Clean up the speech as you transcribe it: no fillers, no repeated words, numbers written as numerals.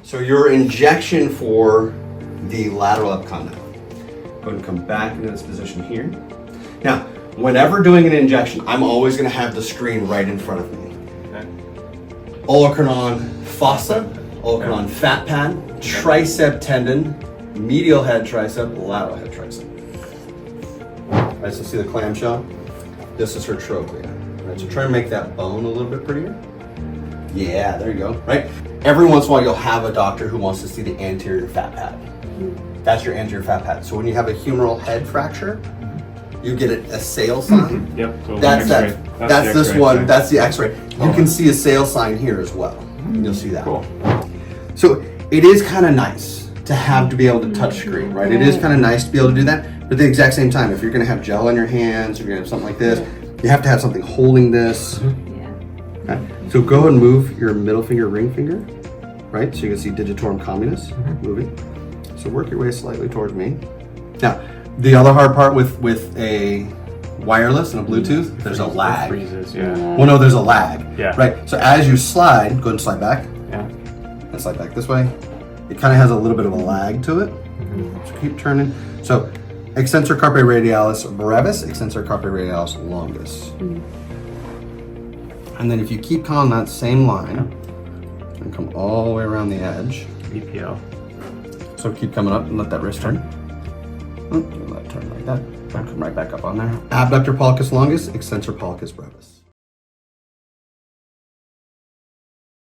So your injection for the lateral epicondyle. Go ahead and come back into this position here. Now, whenever doing an injection, I'm always going to have the screen right in front of me. Okay. Olecranon fossa, olecranon fat pad, tricep tendon, medial head tricep, lateral head tricep. All right, so see the clamshell? This is her trochlea. All right, so try and make that bone a little bit prettier. Yeah, there you go, right? Every once in a while you'll have a doctor who wants to see the anterior fat pad. That's your anterior fat pad. So when you have a humeral head fracture, you get a sale sign. Yep. So That's X-ray. That's the this X-ray, one. right? That's the X-ray. You can see a sale sign here as well. You'll see that. Cool. So it is kind of nice to have to be able to touch screen, right? It is kind of nice to be able to do that. But at the exact same time, if you're going to have gel on your hands, if you're going to have something like this, you have to have something holding this. Okay. So go ahead and move your middle finger, ring finger, right? So you can see digitorum communis moving. So work your way slightly towards me. Now, the other hard part with a wireless and a Bluetooth, there's a lag. Freezes, yeah. Well, no, there's a lag. Yeah. Right. So as you slide, go ahead and slide back. Yeah. And slide back this way. It kind of has a little bit of a lag to it. So keep turning. So extensor carpi radialis brevis, extensor carpi radialis longus. And then if you keep on that same line and come all the way around the edge. EPL. So keep coming up and let that wrist turn. Let it turn like that. Come right back up on there. Abductor pollicus longus, extensor pollicus brevis.